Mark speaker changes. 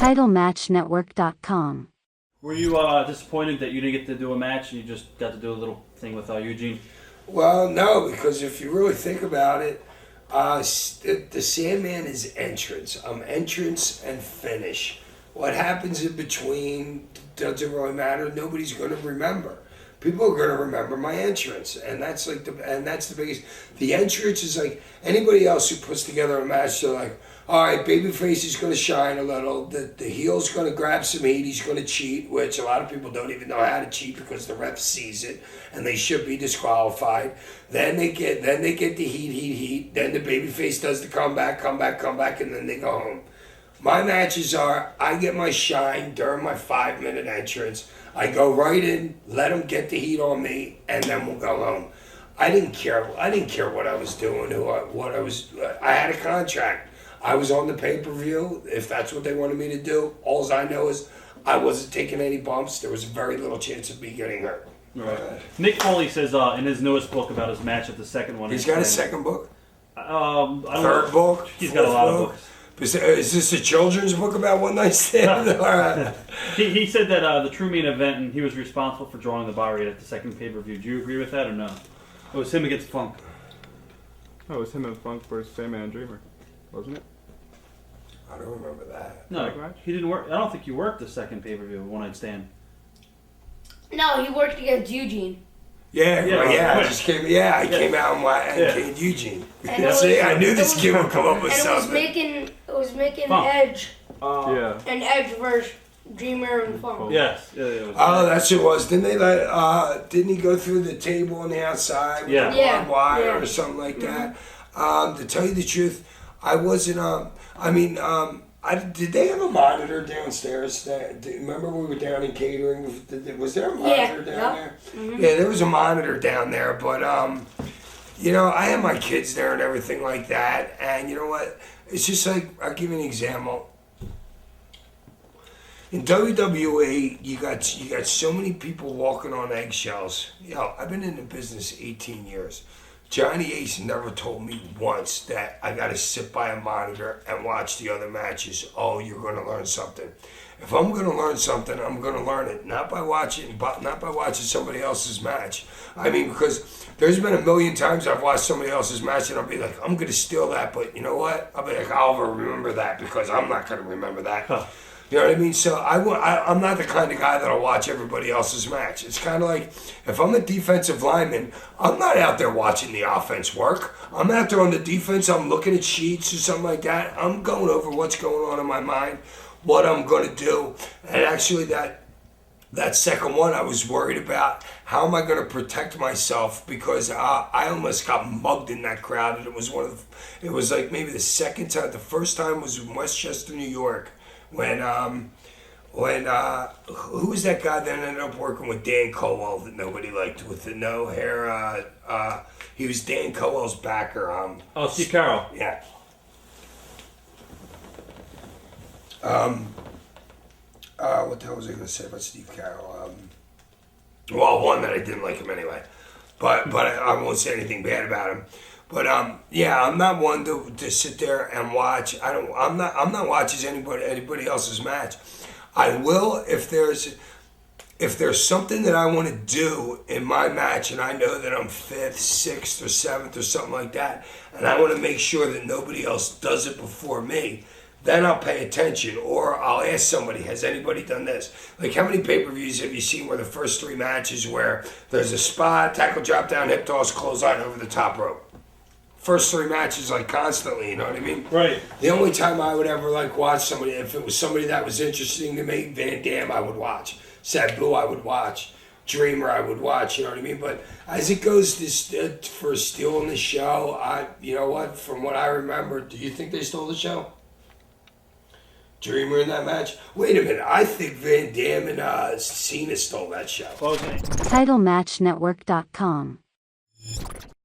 Speaker 1: TitleMatchNetwork.com.
Speaker 2: Were you disappointed that you didn't get to do a match and you just got to do a little thing with Eugene?
Speaker 3: Well, no, because if you really think about it, the Sandman is entrance. Entrance and finish. What happens in between doesn't really matter. Nobody's going to remember. People are going to remember my entrance, and that's the biggest. The entrance is like anybody else who puts together a match. They're like, all right, babyface is going to shine a little. The heel's going to grab some heat. He's going to cheat, which a lot of people don't even know how to cheat because the ref sees it, and they should be disqualified. Then they get the heat. Then the babyface does the comeback, and then they go home. My matches are, I get my shine during my 5-minute entrance. I go right in, let them get the heat on me, and then we'll go home. I didn't care what I was doing, I had a contract. I was on the pay-per-view. If that's what they wanted me to do, all I know is I wasn't taking any bumps. There was very little chance of me getting hurt.
Speaker 2: Right. Mick Foley says in his newest book about his match at the second one.
Speaker 3: He's got a second book?
Speaker 2: Third
Speaker 3: book?
Speaker 2: He's got a lot of books.
Speaker 3: Is this a children's book about one night stand?
Speaker 2: He said that the True Main Event, and he was responsible for drawing the buy rate at the second pay-per-view. Do you agree with that or no? It was him against Funk.
Speaker 4: Oh, it was him and Funk versus Sandman and Dreamer, wasn't it?
Speaker 3: I don't remember that.
Speaker 2: No, he didn't work. I don't think you worked the second pay-per-view, One Night Stand.
Speaker 5: No, he worked against Eugene.
Speaker 3: I came out and Eugene. See, I knew this kid would come up with something.
Speaker 5: It was making
Speaker 2: Funk.
Speaker 5: Edge.
Speaker 4: Yeah.
Speaker 5: And Edge versus Dreamer and Funk.
Speaker 2: Yes. It was
Speaker 3: That's who it was. Didn't they didn't he go through the table on the outside with the barbed wire or something like that? To tell you the truth, I wasn't. Did they have a monitor downstairs? Remember we were down in catering? Was there a monitor down there? Mm-hmm. Yeah, there was a monitor down there, but I had my kids there and everything like that. And you know what? It's just like, I'll give you an example. In WWE, you got so many people walking on eggshells. I've been in the business 18 years. Johnny Ace never told me once that I got to sit by a monitor and watch the other matches. Oh, you're going to learn something. If I'm going to learn something, I'm going to learn it not by watching somebody else's match. I mean, because there's been a million times I've watched somebody else's match and I'll be like, I'm going to steal that, but you know what? I'll be like, I'll remember that because I'm not going to remember that. Huh. You know what I mean? So I'm not the kind of guy that'll watch everybody else's match. It's kind of like, if I'm a defensive lineman, I'm not out there watching the offense work. I'm out there on the defense, I'm looking at sheets or something like that. I'm going over what's going on in my mind, what I'm going to do. And actually that second one, I was worried about how am I going to protect myself because I almost got mugged in that crowd. And it was like maybe the second time. The first time was in Westchester, New York. When who was that guy that ended up working with Dan Colwell that nobody liked with the no hair? He was Dan Colwell's backer.
Speaker 2: Steve Carroll.
Speaker 3: Yeah. What the hell was I going to say about Steve Carroll? One that I didn't like him anyway, but I won't say anything bad about him. But I'm not one to sit there and watch. I'm not watching anybody else's match. I will if there's something that I want to do in my match, and I know that I'm 5th, 6th, or 7th, or something like that, and I want to make sure that nobody else does it before me. Then I'll pay attention, or I'll ask somebody, has anybody done this? Like, how many pay-per-views have you seen where the first 3 matches where there's a spot, tackle, drop down, hip toss, clothesline over the top rope? First 3 matches, like, constantly, you know what I mean?
Speaker 2: Right.
Speaker 3: The only time I would ever, like, watch somebody, if it was somebody that was interesting to me, Van Dam I would watch. Sabu I would watch. Dreamer I would watch, you know what I mean? But as it goes for stealing the show, you know what, from what I remember, do you think they stole the show? Dreamer in that match? Wait a minute, I think Van Dam and Cena stole that show.
Speaker 2: Okay.
Speaker 1: TitleMatchNetwork.com.